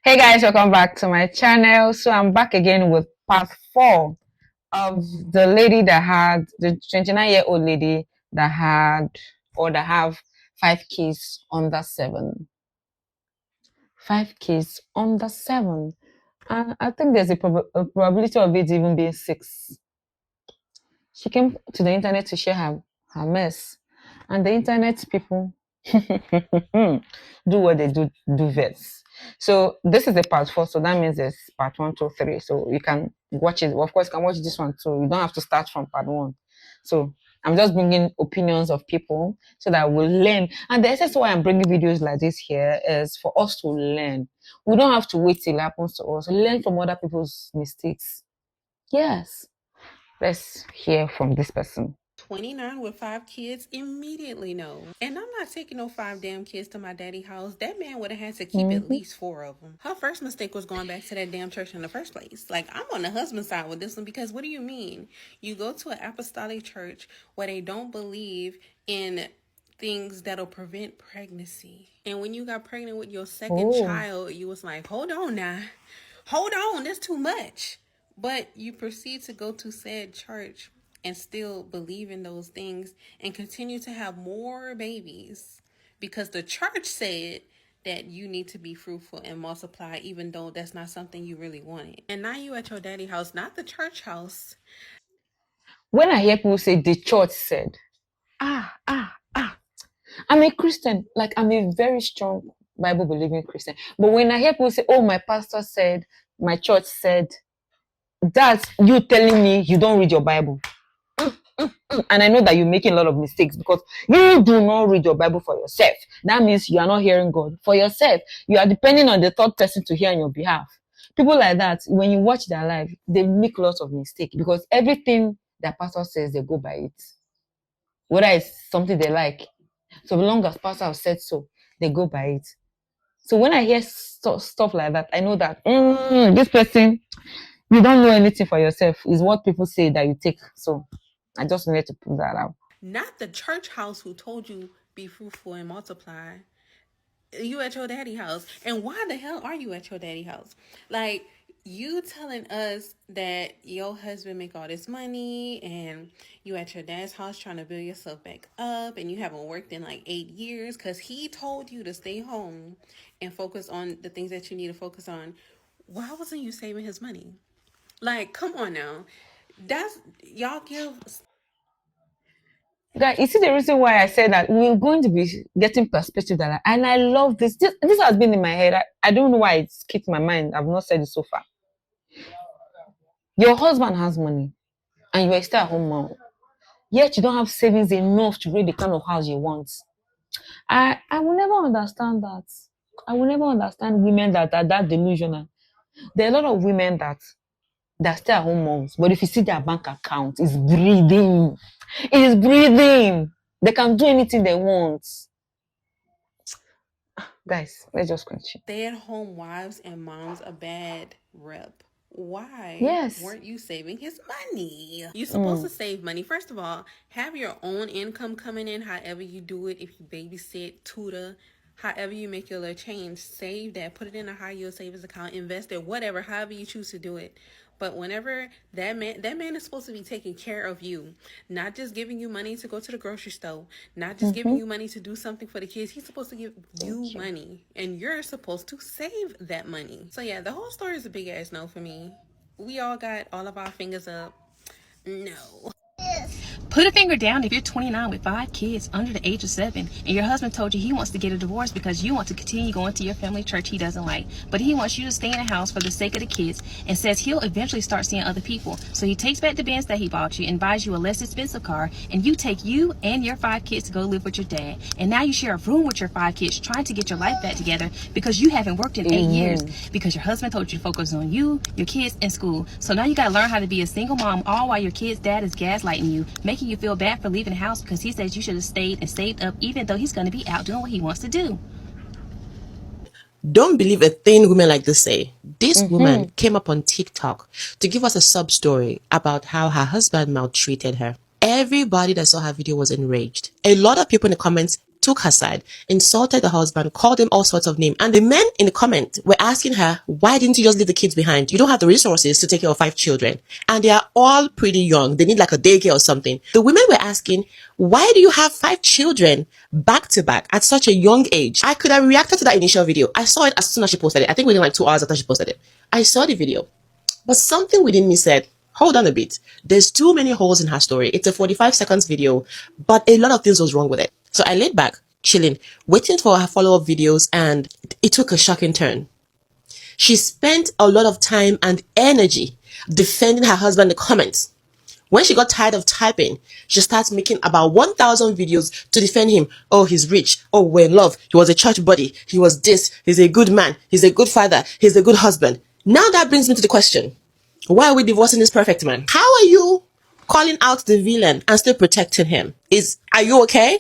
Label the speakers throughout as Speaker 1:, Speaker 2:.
Speaker 1: Hey guys, welcome back to my channel. So I'm back again with part 4 of the lady that had the 29-year-old lady that had or that have 5 kids under 7. 5 kids under 7. And I think there's a probability of it even being 6. She came to the internet to share her mess. And the internet people do what they do best. So this is the part 4. So that means there's part 1, 2, 3. So you can watch it. Well, of course, you can watch this one too. You don't have to start from part 1. So I'm just bringing opinions of people so that we'll learn. And the essence why I'm bringing videos like this here is for us to learn. We don't have to wait till it happens to us. Learn from other people's mistakes. Yes. Let's hear from this person.
Speaker 2: 29 with 5 kids, immediately no. And I'm not taking no 5 damn kids to my daddy house. That man would have had to keep at least 4 of them. Her first mistake was going back to that damn church in the first place. Like, I'm on the husband's side with this one because what do you mean? You go to an apostolic church where they don't believe in things that'll prevent pregnancy. And when you got pregnant with your second child, you was like, hold on now. Hold on, that's too much. But you proceed to go to said church and still believe in those things and continue to have more babies because the church said that you need to be fruitful and multiply even though that's not something you really wanted. And now you at your daddy house, not the church house.
Speaker 1: When I hear people say the church said, ah, ah, ah, I'm a Christian, like I'm a very strong Bible believing Christian. But when I hear people say, oh, my pastor said, my church said, that's you telling me you don't read your Bible. And I know that you're making a lot of mistakes because you do not read your Bible for yourself. That means you are not hearing God for yourself. You are depending on the third person to hear on your behalf. People like that, when you watch their life, they make lots of mistakes because everything that pastor says, they go by it. Whether it's something they like, so long as pastor have said so, they go by it. So when I hear stuff like that, I know that this person, you don't know anything for yourself. Is what people say that you take. So I just need to put that out.
Speaker 2: Not the church house who told you be fruitful and multiply. You at your daddy house. And why the hell are you at your daddy house? Like, you telling us that your husband make all this money and you at your dad's house trying to build yourself back up and you haven't worked in like 8 years because he told you to stay home and focus on the things that you need to focus on. Why wasn't you saving his money? Like, come on now. That's y'all give.
Speaker 1: Guys, you see the reason why I said that we're going to be getting perspective that, and I love this. This has been in my head. I don't know why it skipped my mind. I've not said it so far. Your husband has money, and you are still at home mom. Yet you don't have savings enough to rent the kind of house you want. I will never understand that. I will never understand women that are that delusional. There are a lot of women that stay at home moms, but if you see their bank account, it's breathing. It is breathing. They can do anything they want. Guys, let's just continue.
Speaker 2: Stay-at-home wives and moms a bad rep. Why
Speaker 1: Yes.
Speaker 2: weren't you saving his money? You're supposed to save money. First of all, have your own income coming in, however you do it. If you babysit, tutor, however you make your little change, save that. Put it in a high yield savings account, invest it, whatever, however you choose to do it. But whenever that man is supposed to be taking care of you, not just giving you money to go to the grocery store, not just giving you money to do something for the kids. He's supposed to give you money, and you're supposed to save that money. So yeah, the whole story is a big ass no for me. We all got all of our fingers up. No.
Speaker 3: Put a finger down if you're 29 with 5 kids under the age of 7 and your husband told you he wants to get a divorce because you want to continue going to your family church he doesn't like, but he wants you to stay in the house for the sake of the kids and says he'll eventually start seeing other people. So he takes back the Benz that he bought you and buys you a less expensive car, and you take you and your 5 kids to go live with your dad. And now you share a room with your 5 kids trying to get your life back together because you haven't worked in 8 years because your husband told you to focus on you, your kids, and school. So now you got to learn how to be a single mom all while your kid's dad is gaslighting you, making you feel bad for leaving the house because he says you should have stayed and saved up even though he's going to be out doing what he wants to do.
Speaker 4: Don't believe a thing women like this say. This woman came up on TikTok to give us a sub story about how her husband maltreated her. Everybody that saw her video was enraged. A lot of people in the comments took her side, insulted the husband, called him all sorts of names. And the men in the comment were asking her, why didn't you just leave the kids behind? You don't have the resources to take care of 5 children. And they are all pretty young. They need like a daycare or something. The women were asking, why do you have 5 children back to back at such a young age? I could have reacted to that initial video. I saw it as soon as she posted it. I think within like 2 hours after she posted it. I saw the video. But something within me said, hold on a bit. There's too many holes in her story. It's a 45 seconds video, but a lot of things was wrong with it. So I laid back, chilling, waiting for her follow-up videos, and it took a shocking turn. She spent a lot of time and energy defending her husband in the comments. When she got tired of typing, she starts making about 1,000 videos to defend him. Oh, he's rich. Oh, we're in love. He was a church buddy. He was this. He's a good man. He's a good father. He's a good husband. Now that brings me to the question. Why are we divorcing this perfect man? How are you calling out the villain and still protecting him? Are you okay?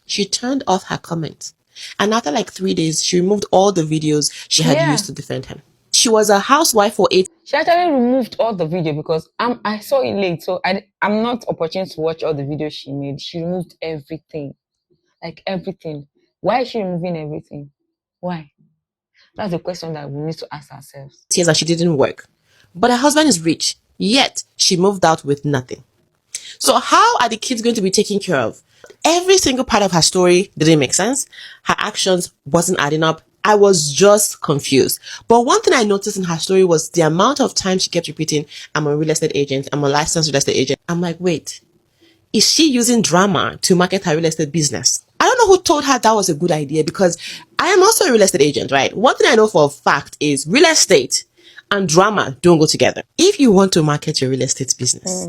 Speaker 4: She turned off her comments. And after like 3 days, she removed all the videos she had used to defend him. She was a housewife for 8.
Speaker 1: She actually removed all the video because I saw it late, so I'm not opportune to watch all the videos she made. She removed everything. Like everything. Why is she removing everything? Why? That's the question that we need to ask ourselves.
Speaker 4: Years and she didn't work. But her husband is rich, yet she moved out with nothing. So how are the kids going to be taken care of? Every single part of her story didn't make sense. Her actions wasn't adding up. I was just confused. But one thing I noticed in her story was the amount of time she kept repeating, I'm a real estate agent, I'm a licensed real estate agent. I'm like, wait, is she using drama to market her real estate business? I don't know who told her that was a good idea, because I am also a real estate agent, right? One thing I know for a fact is real estate and drama don't go together. If you want to market your real estate business,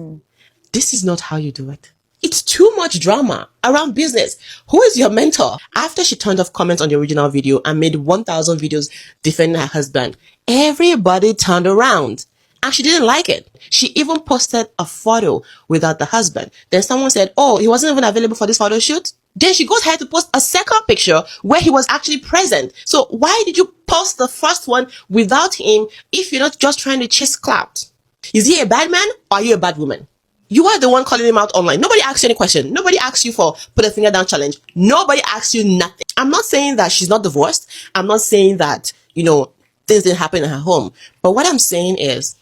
Speaker 4: this is not how you do it. It's too much drama around business. Who is your mentor? After she turned off comments on the original video and made 1,000 videos defending her husband, everybody turned around. And she didn't like it. She even posted a photo without the husband. Then someone said, oh, he wasn't even available for this photo shoot. Then she goes ahead to post a second picture where he was actually present. So why did you post the first one without him if you're not just trying to chase clout? Is he a bad man or are you a bad woman? You are the one calling him out online. Nobody asks you any question. Nobody asks you for put a finger down challenge. Nobody asks you nothing. I'm not saying that she's not divorced. I'm not saying that, things didn't happen in her home. But what I'm saying is,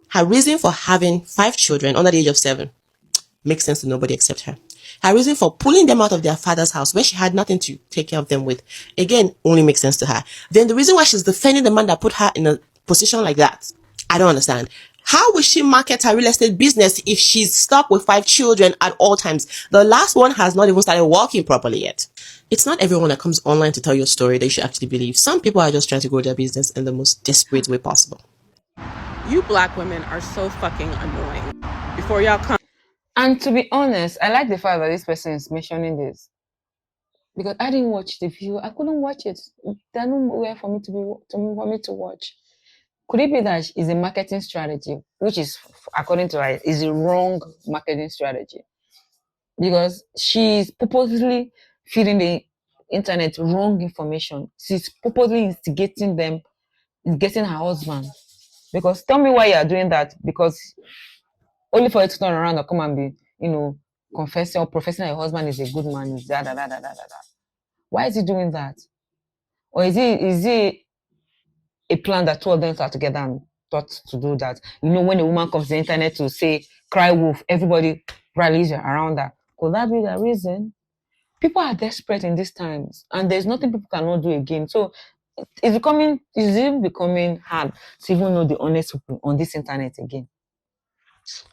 Speaker 4: her reason for having 5 children under the age of 7 makes sense to nobody except her. Her reason for pulling them out of their father's house where she had nothing to take care of them with, again, only makes sense to her. Then the reason why she's defending the man that put her in a position like that, I don't understand. How will she market her real estate business if she's stuck with 5 children at all times? The last one has not even started walking properly yet. It's not everyone that comes online to tell you a story that you should actually believe. Some people are just trying to grow their business in the most desperate way possible.
Speaker 2: You black women are so fucking annoying. Before y'all come.
Speaker 1: And to be honest, I like the fact that this person is mentioning this. Because I didn't watch the video. I couldn't watch it. There's nowhere for me to watch. Could it be that it's a marketing strategy, which is, according to her, is a wrong marketing strategy? Because she's purposely feeding the internet wrong information. She's purposely instigating them, getting her husband. Because tell me why you are doing that. Because only for you to turn around and come and be, confessing or professing that your husband is a good man, is da da da da da da. Why is he doing that? Or is it a plan that two of them are together and thought to do that? When a woman comes to the internet to say cry wolf, everybody rallies around her. Could that be the reason? People are desperate in these times, and there's nothing people cannot do again. So it's becoming hard to even know the honest people on this internet again.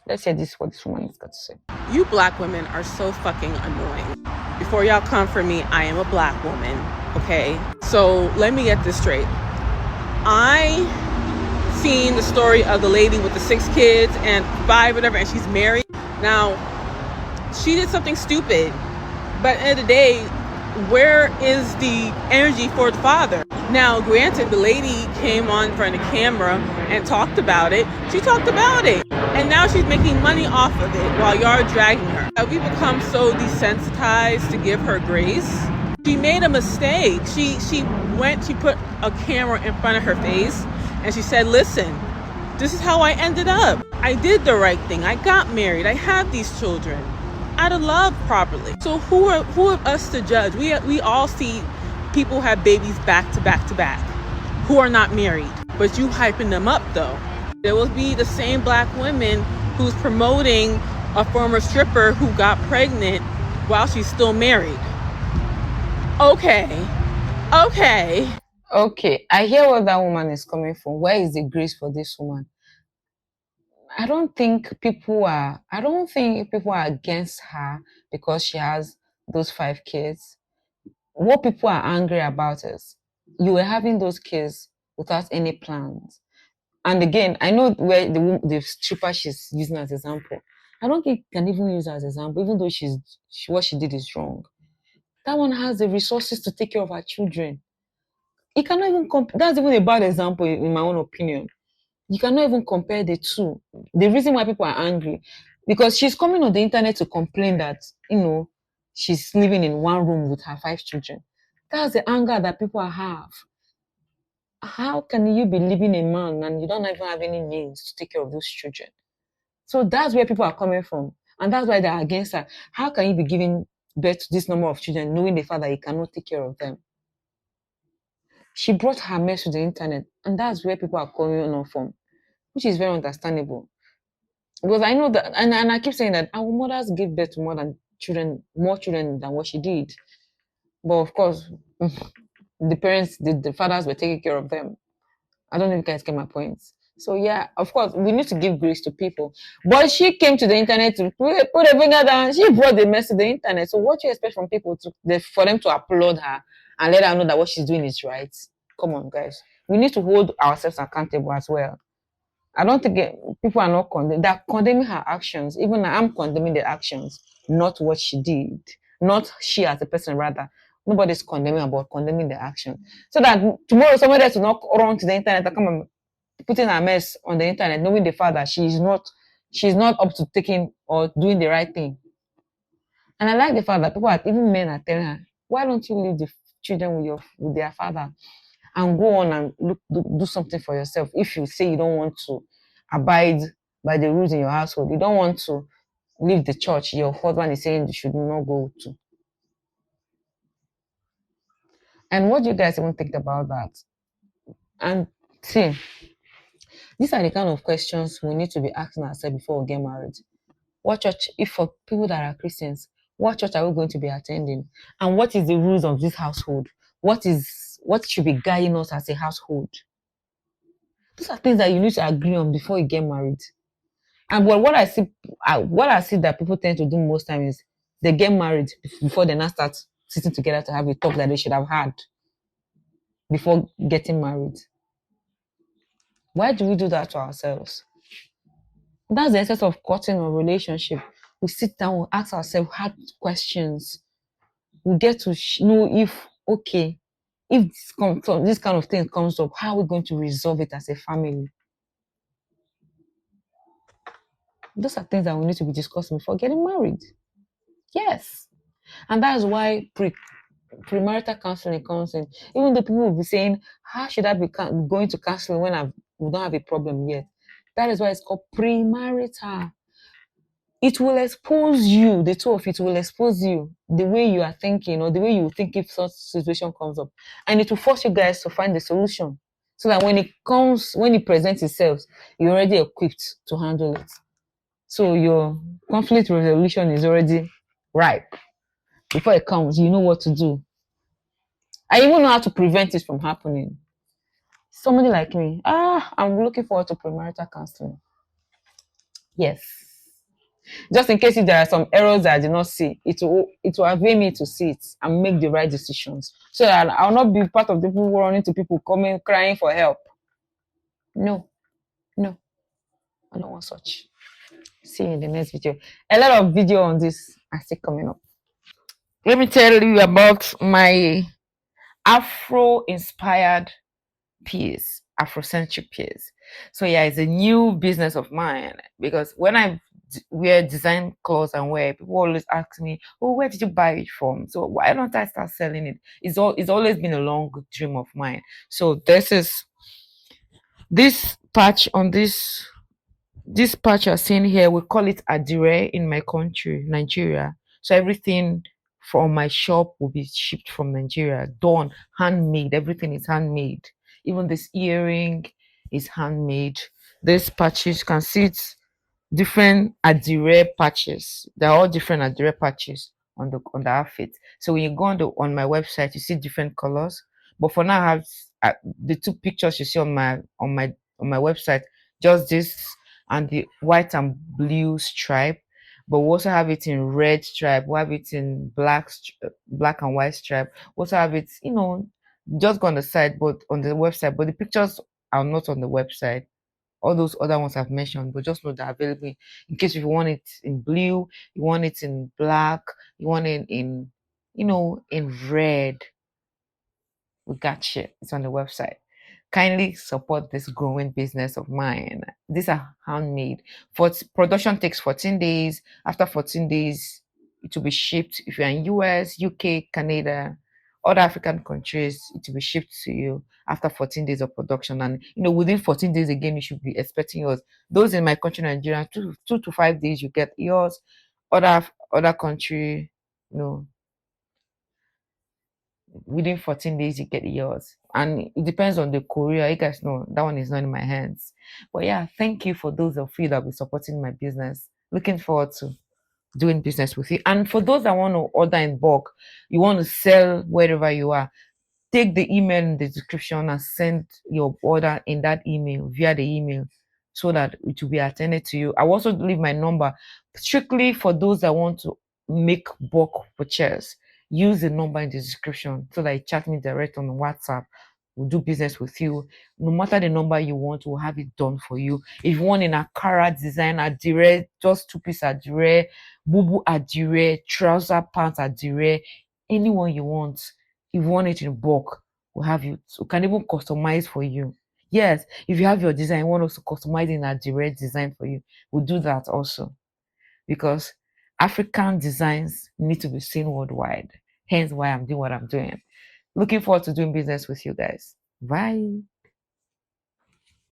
Speaker 1: Let's hear this, what this woman has got to say.
Speaker 2: You black women are so fucking annoying. Before y'all come for me, I am a black woman, okay? So let me get this straight. I seen the story of the lady with the 6 kids and 5 whatever, and she's married. Now, she did something stupid, but at the end of the day, where is the energy for the father? Now, granted, the lady came on in front of the camera and talked about it. She talked about it. And now she's making money off of it while y'all dragging her. We become so desensitized to give her grace. She made a mistake. She put a camera in front of her face and she said, listen, this is how I ended up. I did the right thing. I got married. I have these children.
Speaker 5: out of love properly. So who are us to judge? We all see people have babies back to back to back who are not married, but you hyping them up though. There will be the same black women who's promoting a former stripper who got pregnant while she's still married. Okay.
Speaker 1: Okay, I hear where that woman is coming from. Where is the grace for this woman? I don't think people are against her because she has those 5 kids. What people are angry about is you were having those kids without any plans. And again, I know where the stripper she's using as example. I don't think you can even use her as example, even though what she did is wrong. That one has the resources to take care of her children. You cannot even that's even a bad example in my own opinion. You cannot even compare the two. The reason why people are angry, because she's coming on the internet to complain that, she's living in one room with her 5 children. That's the anger that people have. How can you be living a man and you don't even have any means to take care of those children? So that's where people are coming from. And that's why they're against her. How can you be giving birth to this number of children knowing the fact that you cannot take care of them? She brought her mess to the internet, and that's where people are coming on from, which is very understandable. Because I know that, and I keep saying that our mothers give birth to more children than what she did. But of course, the fathers were taking care of them. I don't know if you guys get my point. So yeah, of course, we need to give grace to people. But she came to the internet to put a finger down. She brought the mess to the internet. So what do you expect from people for them to applaud her and let her know that what she's doing is right? Come on, guys. We need to hold ourselves accountable as well. I don't think people are not condemning. They're condemning her actions. Even I'm condemning the actions, not what she did. Not she as a person, rather. Nobody's condemning about condemning the action. So that tomorrow somebody else will not run to the internet and come and putting her mess on the internet, knowing the fact that she's not up to taking or doing the right thing. And I like the fact that even men are telling her, why don't you leave the children with their father and go on and do something for yourself? If you say you don't want to abide by the rules in your household, you don't want to leave the church your husband is saying you should not go to. And what do you guys even think about that? And see, these are the kind of questions we need to be asking ourselves before we get married. What church, if for people that are Christians, what church are we going to be attending? And what is the rules of this household? What should be guiding us as a household? These are things that you need to agree on before you get married. And what I see that people tend to do most times is they get married before they now start sitting together to have a talk that they should have had before getting married. Why do we do that to ourselves? That's the essence of cutting a relationship. We sit down, we ask ourselves hard questions. We get to know if this kind of thing comes up, how are we going to resolve it as a family? Those are things that we need to be discussing before getting married. Yes. And that's why premarital counseling comes in. Even though people will be saying, how should I be going to counseling when we don't have a problem yet? That is why it's called premarital. It will expose you, the two of it will expose you, the way you are thinking or the way you think if such situation comes up. And it will force you guys to find the solution. So that when it presents itself, you're already equipped to handle it. So your conflict resolution is already ripe. Before it comes, you know what to do. I even know how to prevent it from happening. Somebody like me, I'm looking forward to premarital counseling. Yes. Just in case if there are some errors that I did not see, it will avail me to see it and make the right decisions. So that I'll not be part of the people running to people coming crying for help. No, no, I don't want such. See you in the next video. A lot of video on this are still coming up. Let me tell you about my Afro-inspired peers, Afrocentric peers. So yeah, it's a new business of mine because when I wear design clothes and wear, people always ask me, "Oh, where did you buy it from?" So why don't I start selling it? It's always been a long dream of mine. So this patch on this This patch you're seeing here, we call it adire in my country, Nigeria. So everything from my shop will be shipped from Nigeria, done, handmade. Everything is handmade. Even this earring is handmade. This patches, you can see it's different adire patches. They're all different adire patches on the outfit. So when you go on my website, you see different colors. But for now, I have the two pictures you see on my website. Just this and the white and blue stripe. But we also have it in red stripe. We have it in black and white stripe. We also have it, just go on the site, but on the website. But the pictures are not on the website. All those other ones I've mentioned, but just know they're available in case if you want it in blue, you want it in black, you want it in red. We got you. It's on the website. Kindly support this growing business of mine. These are handmade. Production takes 14 days. After 14 days, it will be shipped. If you're in US, UK, Canada, other African countries, it will be shipped to you after 14 days of production. And within 14 days again, you should be expecting yours. Those in my country, Nigeria, 2 to 5 days, you get yours. Other country, you know, within 14 days you get yours, and it depends on the courier. You guys know that one is not in my hands. But yeah, thank you for those of you that will be supporting my business. Looking forward to doing business with you. And for those that want to order in bulk, you want to sell wherever you are, take the email in the description and send your order in that email, via the email, so that it will be attended to you. I will also leave my number strictly for those that want to make bulk purchase. Use the number in the description so that you chat me direct on WhatsApp. We'll do business with you. No matter the number you want, we'll have it done for you. If you want in a Akara design, adire, just two-piece adire, bubu adire, trouser pants adire, anyone you want. If you want it in bulk, we'll have you. We can even customize for you. Yes, if you have your design, you want us to customize in a direct design for you, we'll do that also. Because African designs need to be seen worldwide. Hence why I'm doing what I'm doing. Looking forward to doing business with you guys. Bye.